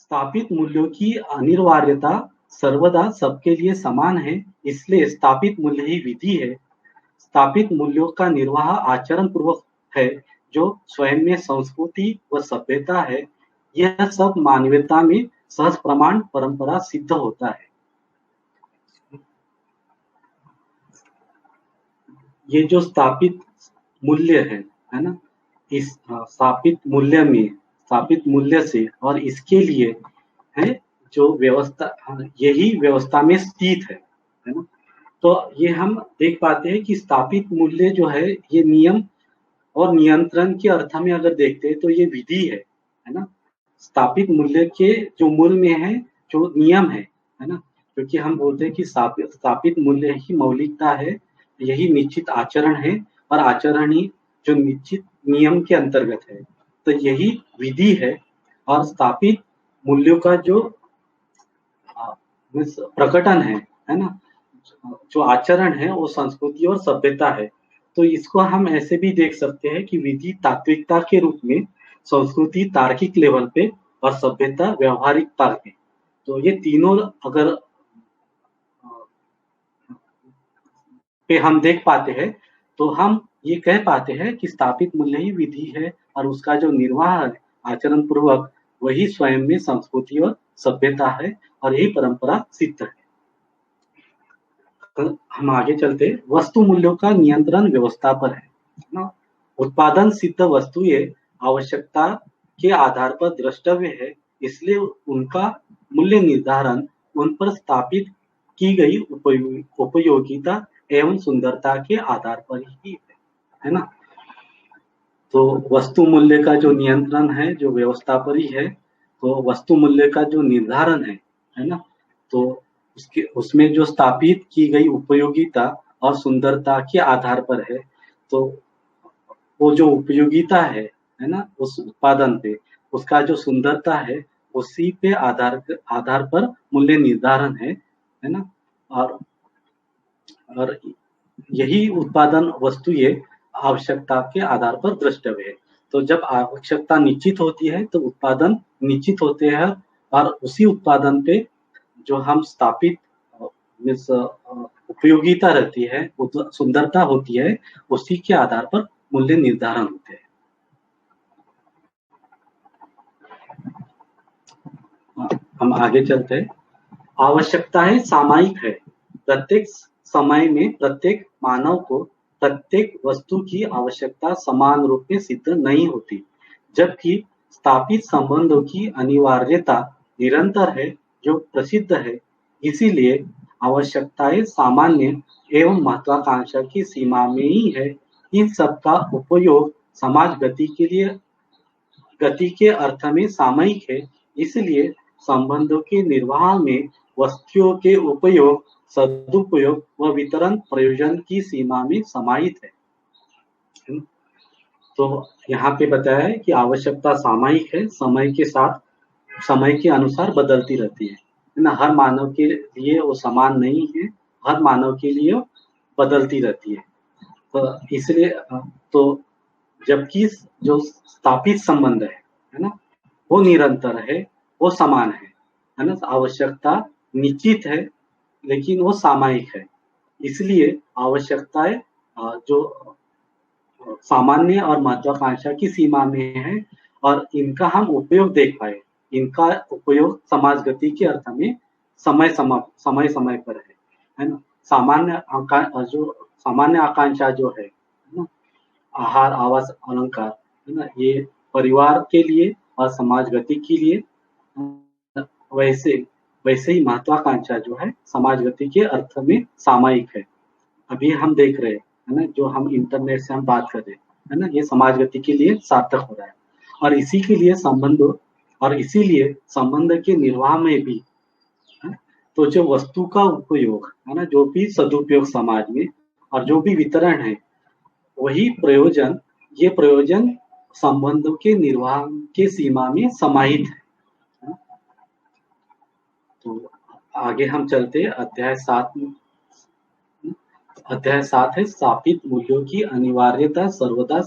स्थापित मूल्यों की अनिवार्यता सर्वदा सबके लिए समान है, इसलिए स्थापित मूल्य ही विधि है। स्थापित मूल्यों का निर्वाह आचरण पूर्वक है, जो स्वयं में संस्कृति व सभ्यता है। यह सब मानवीयता में सहज प्रमाण परंपरा सिद्ध होता है। ये जो स्थापित मूल्य है ना, इस स्थापित मूल्य से और इसके लिए है जो व्यवस्था, यही व्यवस्था में स्थित है ना। तो ये हम देख पाते हैं कि स्थापित मूल्य जो है ये नियम और नियंत्रण के अर्थ में अगर देखते हैं तो ये विधि है ना। स्थापित मूल्य के जो मूल में है जो नियम है ना, क्योंकि हम बोलते हैं कि स्थापित मूल्य ही मौलिकता है, यही निश्चित आचरण है और आचरण ही जो निश्चित नियम के अंतर्गत है। तो यही विधि है और स्थापित मूल्यों का जो प्रकटन है ना, जो आचरण है वो संस्कृति और सभ्यता है। तो इसको हम ऐसे भी देख सकते हैं कि विधि तात्विकता के रूप में, संस्कृति तार्किक लेवल पे और सभ्यता व्यवहारिकता पे। तो ये तीनों अगर पे हम देख पाते हैं तो हम ये कह पाते हैं कि स्थापित मूल्य ही विधि है और उसका जो निर्वाह है आचरण पूर्वक, वही स्वयं में संस्कृति और सभ्यता है और यही परंपरा सिद्ध है। हम आगे चलते, वस्तु मूल्यों का नियंत्रण व्यवस्था पर है ना। उत्पादन सिद्ध वस्तुएं आवश्यकता के आधार पर द्रष्टव्य है, इसलिए उनका मूल्य निर्धारण उन पर स्थापित की गई उपयोगिता एवं सुंदरता के आधार पर ही है ना। तो वस्तु मूल्य का जो नियंत्रण है जो व्यवस्था पर ही है, तो वस्तु मूल्य का जो निर्धारण है ना, तो उसमें जो स्थापित की गई उपयोगिता और सुंदरता के आधार पर है। तो वो जो उपयोगिता है ना, उस उत्पादन पे उसका जो सुंदरता है उसी पे आधार पर मूल्य निर्धारण है ना। और यही उत्पादन वस्तुएं आवश्यकता के आधार पर द्रष्टव्य है। तो जब आवश्यकता निश्चित होती है तो उत्पादन निश्चित होते हैं और उसी उत्पादन पे जो हम स्थापित उपयोगिता रहती है, सुंदरता होती है, उसी के आधार पर मूल्य निर्धारण होते हैं। हम आगे चलते हैं। आवश्यकताएं सामायिक है। प्रत्येक समय में प्रत्येक मानव को प्रत्येक वस्तु की आवश्यकता समान रूप में सिद्ध नहीं होती, जबकि स्थापित संबंधों की अनिवार्यता निरंतर है जो प्रसिद्ध है। इसीलिए आवश्यकताएं सामान्य एवं महत्वाकांक्षा की सीमा में ही है। इन सब का उपयोग समाज गति के अर्थ में सामयिक है, इसलिए संबंधों के निर्वाह में वस्तुओं के उपयोग, सदुपयोग व वितरण प्रयोजन की सीमा में समाहित है। तो यहाँ पे बताया है कि आवश्यकता सामयिक है, समय के साथ समय के अनुसार बदलती रहती है ना। हर मानव के लिए वो समान नहीं है, हर मानव के लिए बदलती रहती है। तो इसलिए तो जबकि जो स्थापित संबंध है ना, वो निरंतर है, वो समान है ना। आवश्यकता निश्चित है लेकिन वो सामयिक है, इसलिए आवश्यकताएं जो सामान्य और महत्वाकांक्षा की सीमा में है और इनका हम उपयोग देख पाए, इनका उपयोग समाज गति के अर्थ में समय समय पर है ना। सामान्य आकांक्षा जो है ना, आहार आवास अलंकार है ना, ये परिवार के लिए और समाज गति के लिए, वैसे ही महत्वाकांक्षा जो है समाज गति के अर्थ में सामयिक है। अभी हम देख रहे हैं ना, जो हम इंटरनेट से हम बात कर रहे हैं है ना, ये समाज गति के लिए सार्थक हो रहा है और इसीलिए संबंध के निर्वाह में भी है, तो जो वस्तु का उपयोग है ना, जो भी सदुपयोग समाज में और जो भी वितरण है, वही प्रयोजन, ये प्रयोजन संबंधों के निर्वाह के सीमा में समाहित है। तो आगे हम चलते अध्याय 7 है स्थापित मूल्यों की अनिवार्यता सर्वदा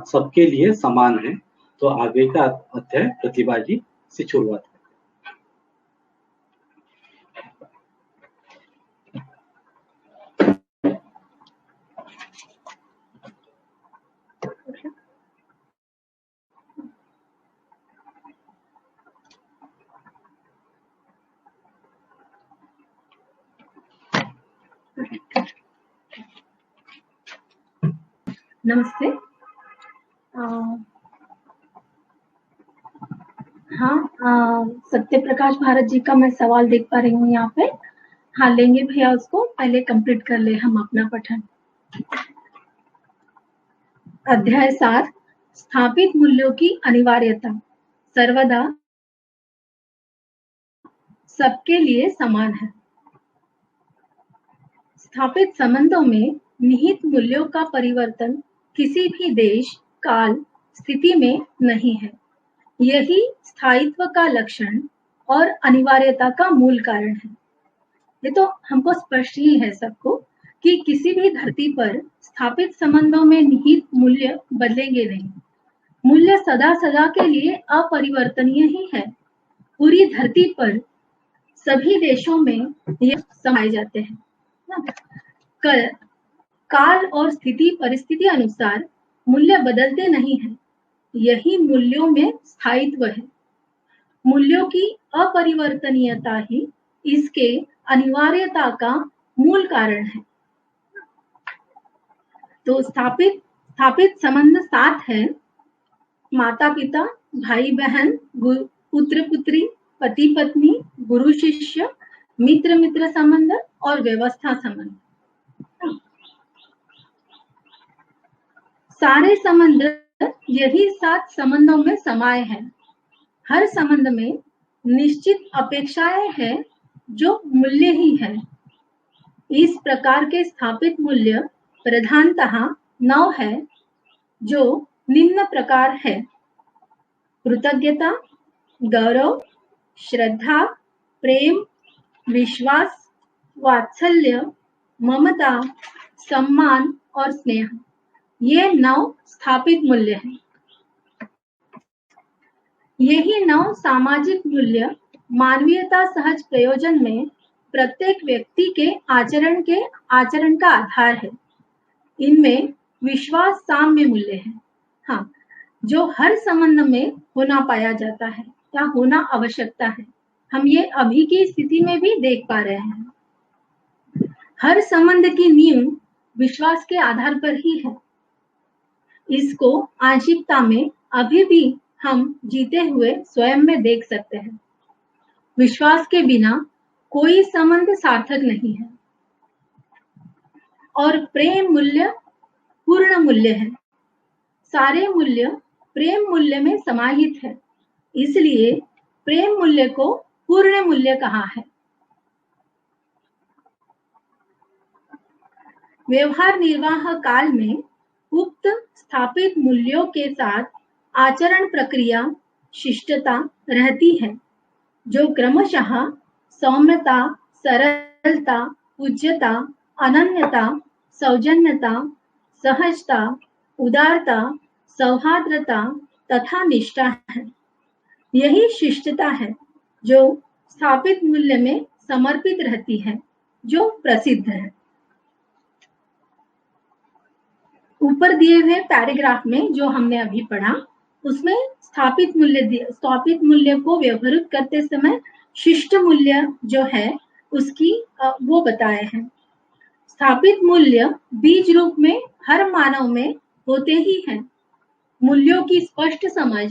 सबके लिए समान है। तो आगे का अध्याय प्रतिभा जी से शुरुआत करते नमस्ते। हाँ, सत्य प्रकाश भारत जी का मैं सवाल देख पा रही हूँ यहाँ पे। हाँ, लेंगे भैया, उसको पहले कंप्लीट कर ले हम अपना पठन। अध्याय 7, स्थापित मूल्यों की अनिवार्यता सर्वदा सबके लिए समान है। स्थापित संबंधों में निहित मूल्यों का परिवर्तन किसी भी देश, काल, स्थिति में नहीं है। यही स्थायित्व का लक्षण और अनिवार्यता का मूल कारण है। ये तो हमको स्पष्ट ही है सबको कि किसी भी धरती पर स्थापित संबंधों में निहित मूल्य बदलेंगे नहीं। मूल्य सदा सदा के लिए अपरिवर्तनीय ही है। पूरी धरती पर सभी देशों में ये समाये जाते हैं। काल और स्थिति परिस्थिति अनुसार मूल्य बदलते नहीं है। यही मूल्यों में स्थायित्व है। मूल्यों की अपरिवर्तनीयता ही इसके अनिवार्यता का मूल कारण है। तो स्थापित संबंध 7 है। माता पिता, भाई बहन, पुत्र पुत्री, पति पत्नी, गुरु शिष्य, मित्र मित्र संबंध और व्यवस्था संबंध। सारे संबंध यही 7 संबंधों में समाये हैं। हर संबंध में निश्चित अपेक्षाएं हैं जो मूल्य ही है। इस प्रकार के स्थापित मूल्य प्रधानतः 9 है, जो निम्न प्रकार है: कृतज्ञता, गौरव, श्रद्धा, प्रेम, विश्वास, वात्सल्य, ममता, सम्मान और स्नेह। ये 9 स्थापित मूल्य हैं। यही 9 सामाजिक मूल्य मानवीयता सहज प्रयोजन में प्रत्येक व्यक्ति के आचरण का आधार है। इनमें विश्वास साम्य मूल्य है, हाँ, जो हर संबंध में होना पाया जाता है या होना आवश्यकता है। हम ये अभी की स्थिति में भी देख पा रहे हैं। हर संबंध की नींव विश्वास के आधार पर ही है। इसको आंशिकता में अभी भी हम जीते हुए स्वयं में देख सकते हैं। विश्वास के बिना कोई संबंध सार्थक नहीं है। और प्रेम मूल्य पूर्ण मूल्य है। सारे मूल्य प्रेम मूल्य में समाहित है, इसलिए प्रेम मूल्य को पूर्ण मूल्य कहा है। व्यवहार निर्वाह काल में उक्त स्थापित मूल्यों के साथ आचरण प्रक्रिया शिष्टता रहती है, जो क्रमशः सौम्यता, सरलता, पूज्यता, अनन्यता, सौजन्यता, सहजता, उदारता, सौहार्द्रता तथा निष्ठा है। यही शिष्टता है जो स्थापित मूल्य में समर्पित रहती है, जो प्रसिद्ध है। ऊपर दिए हुए पैराग्राफ में जो हमने अभी पढ़ा, उसमें स्थापित मूल्य को व्यवहारित करते समय शिष्ट मूल्य जो है उसकी वो बताए हैं। स्थापित मूल्य बीज रूप में हर मानव में होते ही हैं। मूल्यों की स्पष्ट समझ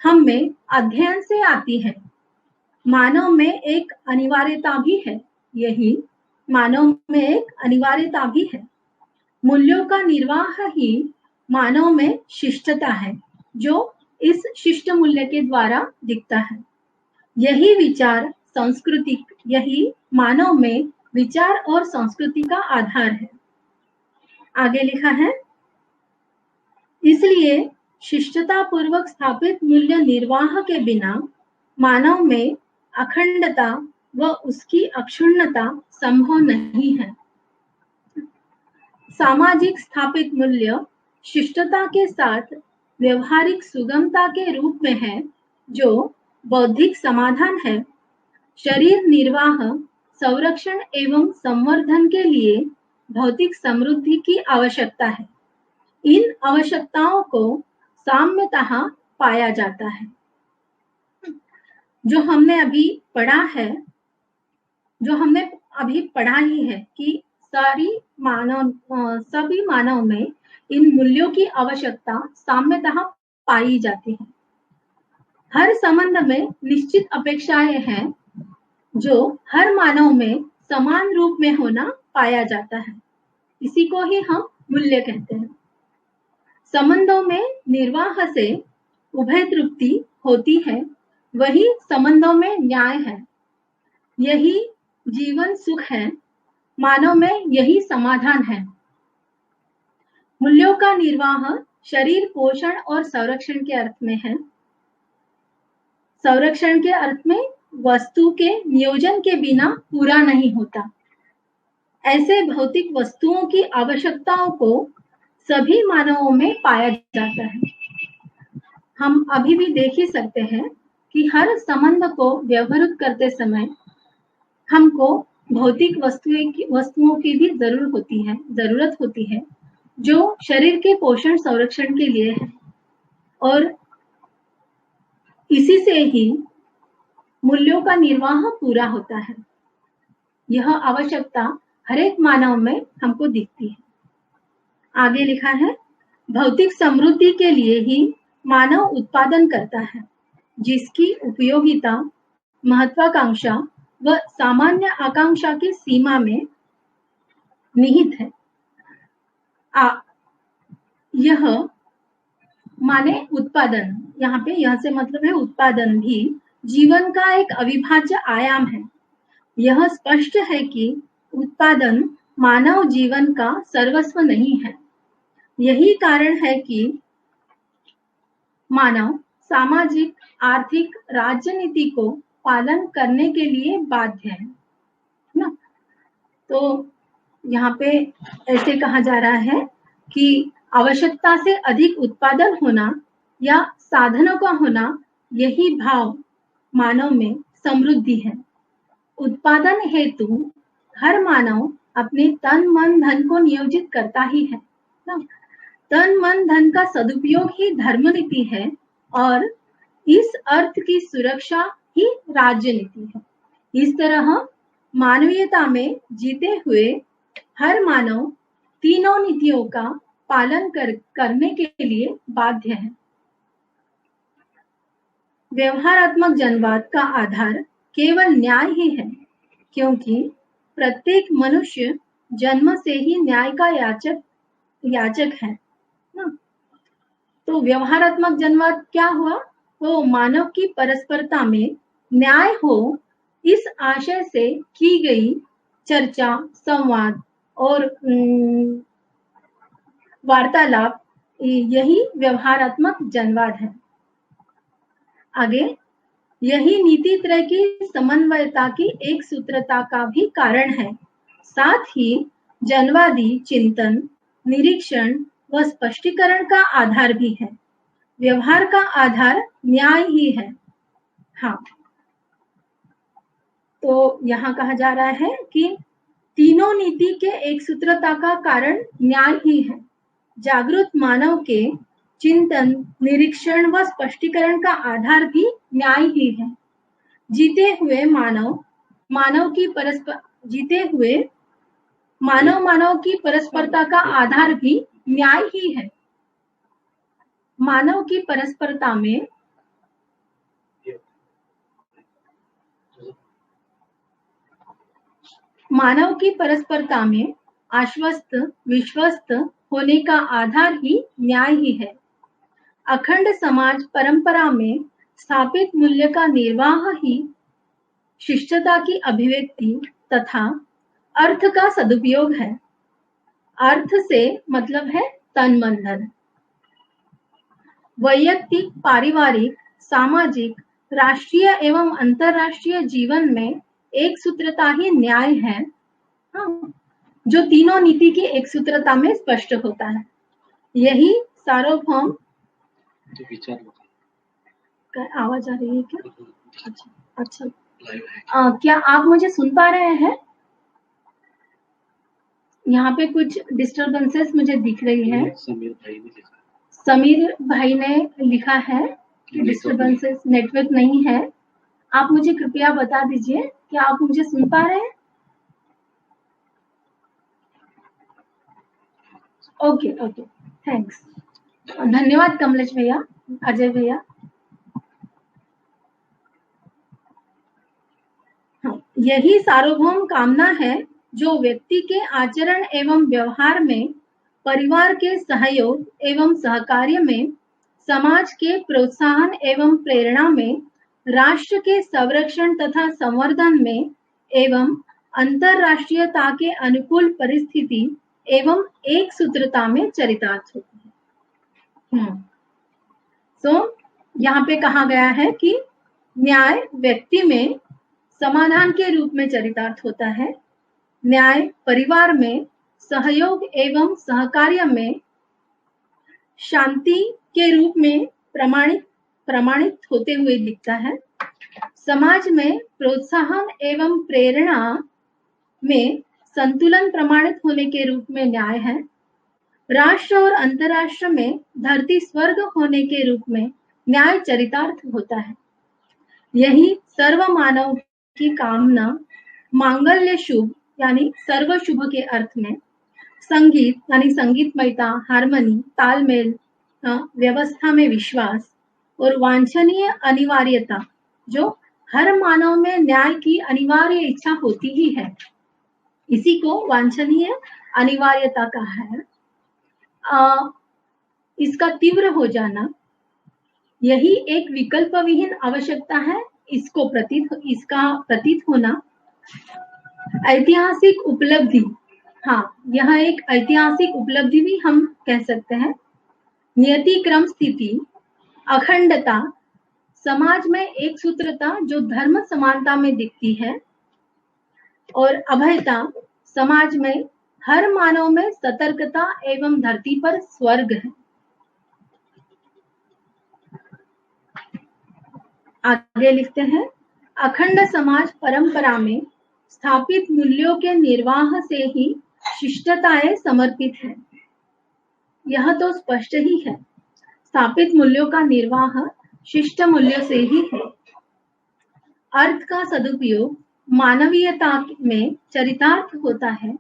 हम में अध्ययन से आती है। मानव में एक अनिवार्यता भी है। यही मानव में एक अनिवार्यता भी है। मूल्यों का निर्वाह ही मानव में शिष्टता है, जो इस शिष्ट मूल्य के द्वारा दिखता है। यही विचार सांस्कृतिक, यही मानव में विचार और संस्कृति का आधार है। आगे लिखा है, इसलिए शिष्टता पूर्वक स्थापित मूल्य निर्वाह के बिना मानव में अखंडता व उसकी अक्षुण्णता संभव नहीं है। सामाजिक स्थापित मूल्य शिष्टता के साथ व्यवहारिक सुगमता के रूप में है, जो बौद्धिक समाधान है। शरीर निर्वाह, संरक्षण एवं संवर्धन के लिए भौतिक समृद्धि की आवश्यकता है। इन आवश्यकताओं को साम्यतः पाया जाता है। जो हमने अभी पढ़ा है, जो हमने अभी पढ़ा ही है कि सभी मानव में इन मूल्यों की आवश्यकता साम्यतः पाई जाती है। हर संबंध में निश्चित अपेक्षाएं हैं जो हर मानव में समान रूप में होना पाया जाता है। इसी को ही हम मूल्य कहते हैं। संबंधों में निर्वाह से उभय तृप्ति होती है, वही संबंधों में न्याय है। यही जीवन सुख है। मानव में यही समाधान है। मूल्यों का निर्वाह शरीर पोषण और संरक्षण के अर्थ में है। संरक्षण के अर्थ में वस्तु के नियोजन के बिना पूरा नहीं होता। ऐसे भौतिक वस्तुओं की आवश्यकताओं को सभी मानवों में पाया जाता है। हम अभी भी देख ही सकते हैं कि हर संबंध को व्यवहारिक करते समय हमको भौतिक वस्तुओं की भी जरूरत होती है जो शरीर के पोषण संरक्षण के लिए है, और इसी से ही मूल्यों का निर्वाह पूरा होता है। यह आवश्यकता हर एक मानव में हमको दिखती है। आगे लिखा है, भौतिक समृद्धि के लिए ही मानव उत्पादन करता है, जिसकी उपयोगिता महत्वाकांक्षा व सामान्य आकांक्षा की सीमा में निहित है। यह माने उत्पादन, यहाँ पे यह से मतलब है उत्पादन भी जीवन का एक अविभाज्य आयाम है। यह स्पष्ट है कि उत्पादन मानव जीवन का सर्वस्व नहीं है। यही कारण है कि मानव सामाजिक, आर्थिक, राजनीति को पालन करने के लिए बाध्य है ना। तो यहाँ पे ऐसे कहा जा रहा है कि आवश्यकता से अधिक उत्पादन होना या साधनों का होना, यही भाव मानव में समृद्धि है। उत्पादन हेतु हर मानव अपने तन मन धन को नियोजित करता ही है ना। तन मन धन का सदुपयोग ही धर्म नीति है और इस अर्थ की सुरक्षा ही राजनीति है। इस तरह मानवीयता में जीते हुए हर मानव तीनों नीतियों का पालन करने के लिए बाध्य है। व्यवहारात्मक जनवाद का आधार केवल न्याय ही है, क्योंकि प्रत्येक मनुष्य जन्म से ही न्याय का याचक है ना। तो व्यवहारात्मक जनवाद क्या हुआ? तो मानव की परस्परता में न्याय हो, इस आशय से की गई चर्चा, संवाद और वार्तालाप, यही व्यवहारात्मक जनवाद है। आगे, यही नीति त्रय की समन्वयता की एक सूत्रता का भी कारण है। साथ ही जनवादी चिंतन, निरीक्षण व स्पष्टीकरण का आधार भी है। व्यवहार का आधार न्याय ही है। हाँ, तो यहाँ कहा जा रहा है कि तीनों नीति के एक सूत्रता का कारण न्याय ही है। जागृत मानव के चिंतन, निरीक्षण व स्पष्टीकरण का आधार भी न्याय ही है। जीते हुए मानव की परस्परता का आधार भी न्याय ही है। मानव की परस्परता में आश्वस्त, विश्वस्त होने का आधार ही न्याय ही है। अखंड समाज परंपरा में स्थापित मूल्य का निर्वाह ही शिष्टता की अभिव्यक्ति तथा अर्थ का सदुपयोग है। अर्थ से मतलब है तन मन धन। वैयक्तिक, पारिवारिक, सामाजिक, राष्ट्रीय एवं अंतरराष्ट्रीय जीवन में एक सूत्रता ही न्याय है, जो तीनों नीति की एक सूत्रता में स्पष्ट होता है। यही सार्वभौम। विचार आवाज आ रही है क्या? अच्छा, क्या आप मुझे सुन पा रहे हैं? यहाँ पे कुछ डिस्टरबेंसेस मुझे दिख रही है। समीर भाई ने लिखा है कि डिस्टरबेंसेस नेटवर्क नहीं है। आप मुझे कृपया बता दीजिए, क्या आप मुझे सुन पा रहे हैं? Okay, thanks. धन्यवाद कमलेश भैया, अजय भैया। हाँ, यही सार्वभौम कामना है जो व्यक्ति के आचरण एवं व्यवहार में, परिवार के सहयोग एवं सहकार्य में, समाज के प्रोत्साहन एवं प्रेरणा में, राष्ट्र के संरक्षण तथा संवर्धन में एवं अंतरराष्ट्रीयता के अनुकूल परिस्थिति एवं एक सूत्रता में चरितार्थ होती है। यहाँ पे कहा गया है कि न्याय व्यक्ति में समाधान के रूप में चरितार्थ होता है, न्याय परिवार में सहयोग एवं सहकार्य में शांति के रूप में प्रमाणित होते हुए दिखता है, समाज में प्रोत्साहन एवं प्रेरणा में संतुलन प्रमाणित होने के रूप में न्याय है, राष्ट्र और अंतरराष्ट्र में धरती स्वर्ग होने के रूप में न्याय चरितार्थ होता है। यही सर्व मानव की कामना मांगल्य शुभ यानी सर्व शुभ के अर्थ में, संगीत यानी संगीतमयता, हारमोनी, तालमेल, व्यवस्था में विश्वास और वांछनीय अनिवार्यता, जो हर मानव में न्याय की अनिवार्य इच्छा होती ही है, इसी को वांछनीय अनिवार्यता कहा है। इसका तीव्र हो जाना, यही एक विकल्प विहीन आवश्यकता है। इसका प्रतीत होना ऐतिहासिक उपलब्धि, हाँ, यह एक ऐतिहासिक उपलब्धि भी हम कह सकते हैं। नियति क्रम स्थिति, अखंडता, समाज में एक सूत्रता जो धर्म समानता में दिखती है, और अभयता, समाज में हर मानव में सतर्कता एवं धरती पर स्वर्ग है। आगे लिखते हैं, अखंड समाज परंपरा में स्थापित मूल्यों के निर्वाह से ही शिष्टताएं समर्पित है। यह तो स्पष्ट ही है, स्थापित मूल्यों का निर्वाह शिष्ट मूल्यों से ही है। अर्थ का सदुपयोग मानवीयता में चरितार्थ होता है,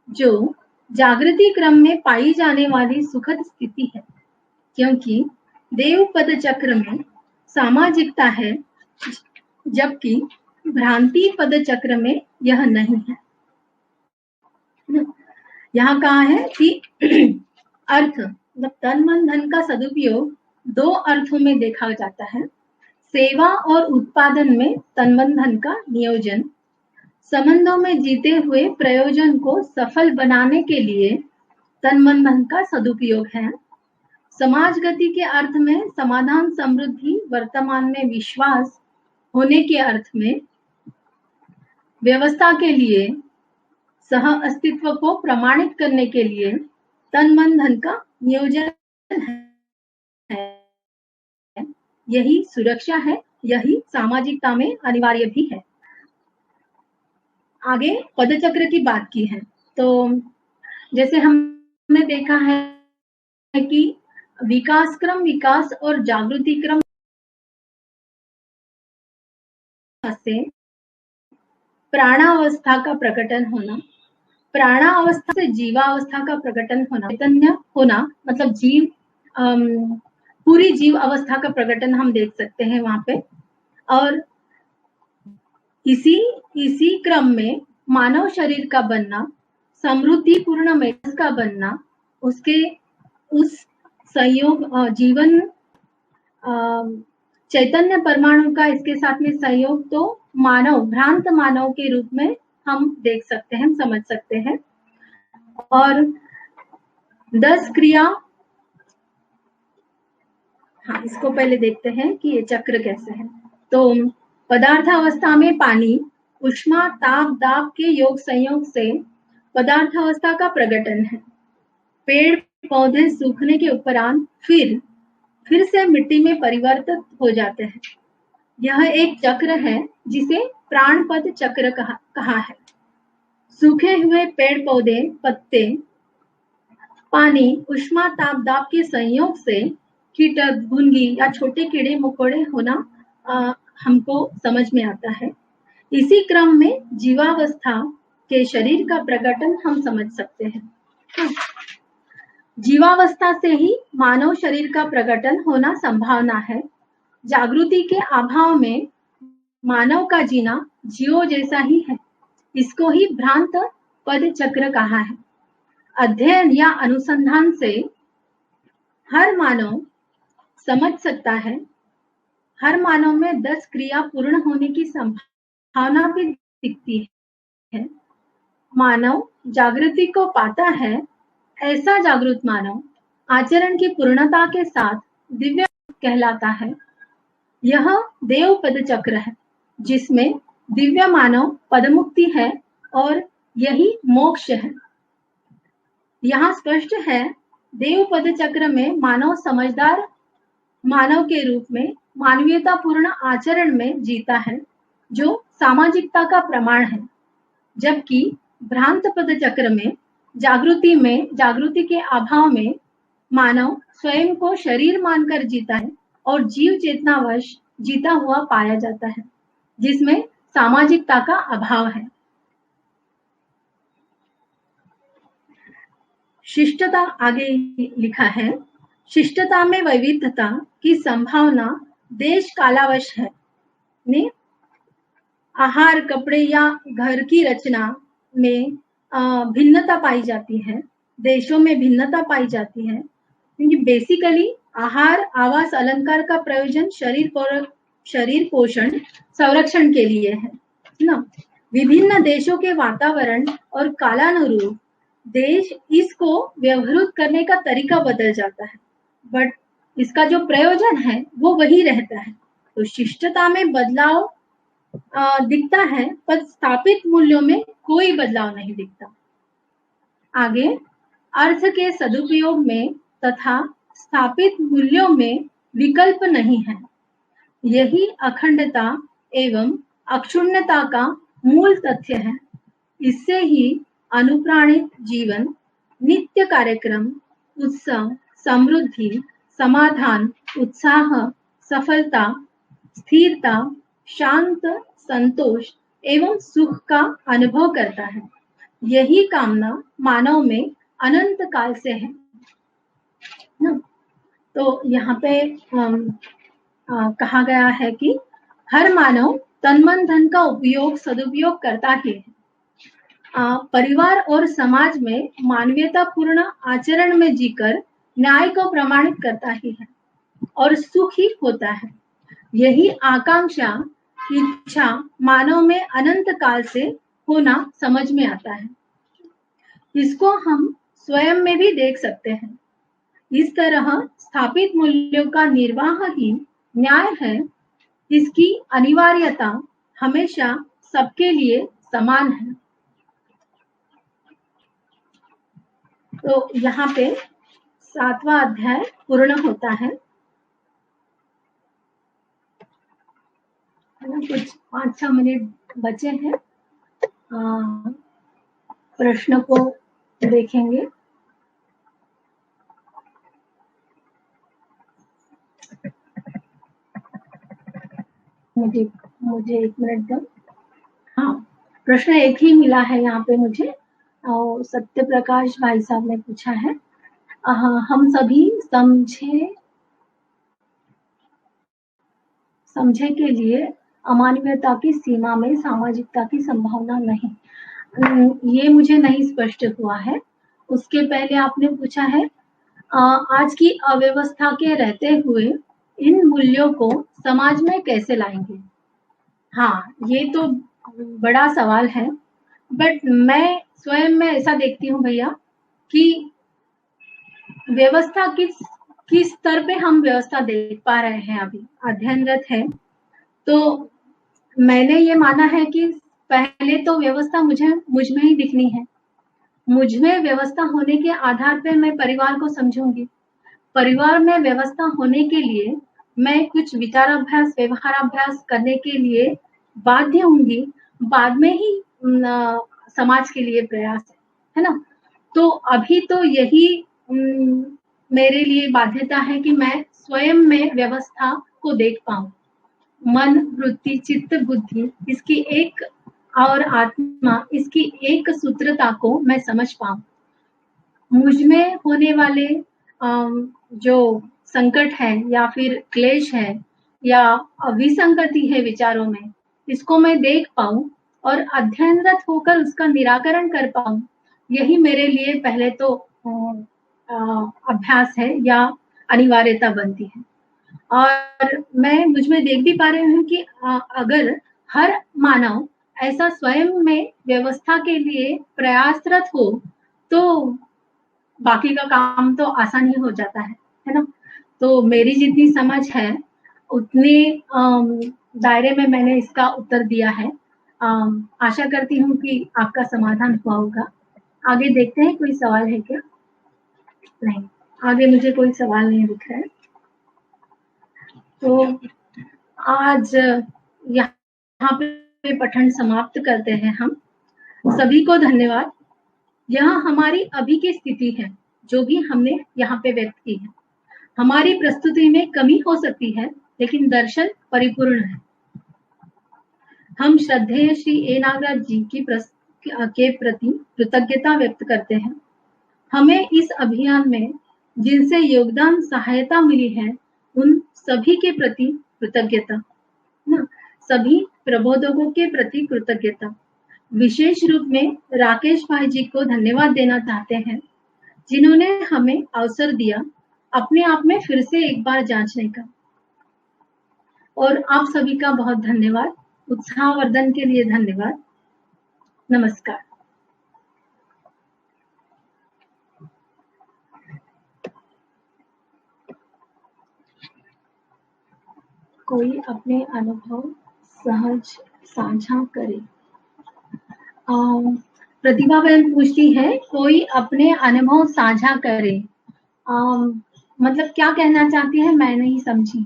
जो जागृति क्रम में पाई जाने वाली सुखद स्थिति है, क्योंकि देव पद चक्र में सामाजिकता है, जबकि भ्रांति पद चक्र में यह नहीं है। यहाँ कहा है कि अर्थ मतलब तन मन धन का सदुपयोग दो अर्थों में देखा जाता है, सेवा और उत्पादन में तन मन धन का नियोजन, संबंधों में जीते हुए प्रयोजन को सफल बनाने के लिए तन मन धन का सदुपयोग है, समाज गति के अर्थ में समाधान, समृद्धि, वर्तमान में विश्वास होने के अर्थ में व्यवस्था के लिए, सह अस्तित्व को प्रमाणित करने के लिए तन मन धन का नियोजन है। यही सुरक्षा है, यही सामाजिकता में अनिवार्य भी है। आगे पदचक्र की बात की है, तो जैसे हमने देखा है कि विकास क्रम, विकास और जागृति क्रम से प्राणावस्था का प्रकटन होना, प्राणावस्था से जीवावस्था का प्रकटन होना, चैतन्य होना, मतलब जीव पूरी जीव अवस्था का प्रकटन हम देख सकते हैं वहां पे। और इसी क्रम में मानव शरीर का बनना, समृद्धि पूर्ण मेघ का बनना, उसके उस संयोग जीवन चैतन्य परमाणु का इसके साथ में संयोग, तो मानव, भ्रांत मानव के रूप में हम देख सकते हैं, समझ सकते हैं। और 10 क्रिया, हाँ, इसको पहले देखते हैं कि ये चक्र कैसे है। तो पदार्थ अवस्था में पानी, उष्मा, ताप, दाब के योग संयोग से पदार्थ अवस्था का प्रकटन है। पेड़ पौधे सूखने के उपरांत फिर से मिट्टी में परिवर्तित हो जाते हैं। यह एक चक्र है जिसे प्राणपद चक्र कहा है। सूखे हुए पेड़ पौधे, पत्ते, पानी, उष्मा, ताप, दाब के संयोग से कीटक, भुनगी या छोटे कीड़े मकोड़े होना हमको समझ में आता है। इसी क्रम में जीवावस्था के शरीर का प्रकटन हम समझ सकते हैं। जीवावस्था से ही मानव शरीर का प्रकटन होना संभावना है। जागृति के अभाव में मानव का जीना जीवों जैसा ही है। इसको ही भ्रांत पद चक्र कहा है। अध्ययन या अनुसंधान से हर मानव समझ सकता है, हर मानव में 10 क्रिया पूर्ण होने की संभावना भी दिखती है। मानव जागृति को पाता है, ऐसा जागृत मानव आचरण की पूर्णता के साथ दिव्य कहलाता है। यह देव पद चक्र है, जिसमें दिव्य मानव पदमुक्ति है और यही मोक्ष है। यहाँ स्पष्ट है, देव पद चक्र में मानव समझदार मानव के रूप में मानवीयता पूर्ण आचरण में जीता है, जो सामाजिकता का प्रमाण है। जबकि भ्रांत पद चक्र में जागृति के अभाव में मानव स्वयं को शरीर मानकर जीता है और जीव चेतनावश जीता हुआ पाया जाता है, जिसमें सामाजिकता का अभाव है। शिष्टता आगे लिखा है, शिष्टता में वैविध्यता की संभावना देश कालावश है। ने आहार, कपड़े या घर की रचना में भिन्नता पाई जाती है, देशों में भिन्नता पाई जाती है, क्योंकि बेसिकली आहार, आवास, अलंकार का प्रयोजन शरीर पोषण, संरक्षण के लिए है ना। विभिन्न देशों के वातावरण और कालानुरूप देश इसको व्यवहार करने का तरीका बदल जाता है, बट इसका जो प्रयोजन है वो वही रहता है। तो शिष्टता में बदलाव दिखता है, पर स्थापित मूल्यों में कोई बदलाव नहीं दिखता। आगे, अर्थ के सदुपयोग में तथा स्थापित मूल्यों में विकल्प नहीं है। यही अखंडता एवं अक्षुण्णता का मूल तथ्य है। इससे ही अनुप्राणित जीवन, नित्य कार्यक्रम, उत्सव, समृद्धि, समाधान, उत्साह, सफलता, स्थिरता, शांत, संतोष एवं सुख का अनुभव करता है। यही कामना मानव में अनंत काल से है ना। तो यहाँ पे कहा गया है कि हर मानव तन मन धन का उपयोग सदुपयोग करता ही है। परिवार और समाज में मानवीयता पूर्ण आचरण में जीकर न्याय को प्रमाणित करता ही है और सुख ही होता है। यही आकांक्षा, इच्छा मानव में अनंत काल से होना समझ में आता है। इसको हम स्वयं में भी देख सकते हैं। इस तरह स्थापित मूल्यों का निर्वाह ही न्याय है। इसकी अनिवार्यता हमेशा सबके लिए समान है। तो यहाँ पे 7वां अध्याय पूर्ण होता है। कुछ 5-6 मिनट बचे हैं, प्रश्न को देखेंगे। मुझे 1 मिनट दो। हाँ, प्रश्न एक ही मिला है यहाँ पे मुझे, और सत्य प्रकाश भाई साहब ने पूछा है, हम सभी समझे के लिए अमानवीयता की सीमा में सामाजिकता की संभावना नहीं, ये मुझे नहीं स्पष्ट हुआ है। उसके पहले आपने पूछा है, आज की अव्यवस्था के रहते हुए इन मूल्यों को समाज में कैसे लाएंगे। हाँ, ये तो बड़ा सवाल है, बट मैं स्वयं में ऐसा देखती हूँ भैया कि व्यवस्था किस स्तर पे हम व्यवस्था देख पा रहे हैं, अभी अध्ययनरत है। तो मैंने ये माना है कि पहले तो व्यवस्था मुझ में ही दिखनी है। मुझ में व्यवस्था होने के आधार पे मैं परिवार को समझूंगी। परिवार में व्यवस्था होने के लिए मैं कुछ विचाराभ्यास, व्यवहाराभ्यास करने के लिए बाध्य होंगी, बाद में ही समाज के लिए प्रयास है ना? तो अभी तो यही मेरे लिए बाध्यता है कि मैं स्वयं में व्यवस्था को देख पाऊँ। मन, वृत्ति, चित्त, बुद्धि इसकी एक और आत्मा इसकी एक सूत्रता को मैं समझ पाऊँ। मुझ में होने वाले जो संकट है या फिर क्लेश है या विसंगति है विचारों में, इसको मैं देख पाऊँ और अध्ययनरत होकर उसका निराकरण कर पाऊँ। यही मेरे लिए पहले तो अभ्यास है या अनिवार्यता बनती है। और मैं मुझ में देख भी पा रही हूँ कि अगर हर मानव ऐसा स्वयं में व्यवस्था के लिए प्रयासरत हो, तो बाकी का काम तो आसान ही हो जाता है ना? तो मेरी जितनी समझ है, उतने दायरे में मैंने इसका उत्तर दिया है। आशा करती हूँ कि आपका समाधान हुआ होगा। आगे देखते हैं, कोई सवाल है क्या? नहीं, आगे मुझे कोई सवाल नहीं दिख रहा है। तो आज यहाँ पे पठन समाप्त करते हैं हम। सभी को धन्यवाद। यह हमारी अभी की स्थिति है, जो भी हमने यहाँ पे व्यक्त की है। हमारी प्रस्तुति में कमी हो सकती है, लेकिन दर्शन परिपूर्ण है। हम श्रद्धेय श्री ए नागराज जी के प्रति कृतज्ञता व्यक्त करते हैं। हमें इस अभियान में जिनसे योगदान सहायता मिली है, उन सभी के प्रति कृतज्ञता, सभी प्रबोधकों के प्रति कृतज्ञता। विशेष रूप में राकेश भाई जी को धन्यवाद देना चाहते हैं, जिन्होंने हमें अवसर दिया अपने आप में फिर से एक बार जांचने का। और आप सभी का बहुत धन्यवाद। उत्साहवर्धन के लिए धन्यवाद। नमस्कार। कोई अपने अनुभव सहज साझा करे। प्रतिभा बहन पूछती है, कोई अपने अनुभव साझा करे। मतलब क्या कहना चाहती है, मैं नहीं समझी।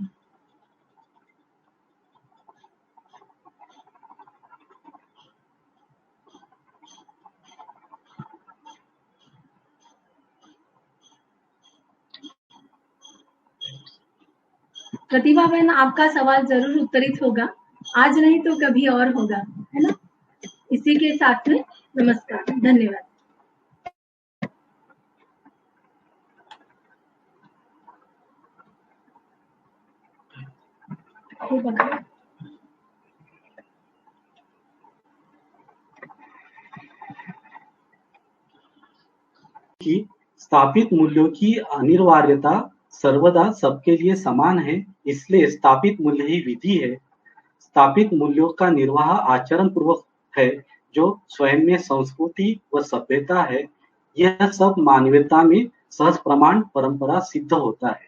प्रतिभा बहन, आपका सवाल जरूर उत्तरित होगा, आज नहीं तो कभी और होगा, है ना? इसी के साथ में नमस्कार, धन्यवाद। कि स्थापित मूल्यों की अनिवार्यता सर्वदा सबके लिए समान है, इसलिए स्थापित मूल्य ही विधि है। स्थापित मूल्यों का निर्वाह आचरण पूर्वक है, जो स्वयं में संस्कृति व सभ्यता है। यह सब मानवीयता में सहज प्रमाण परंपरा सिद्ध होता है।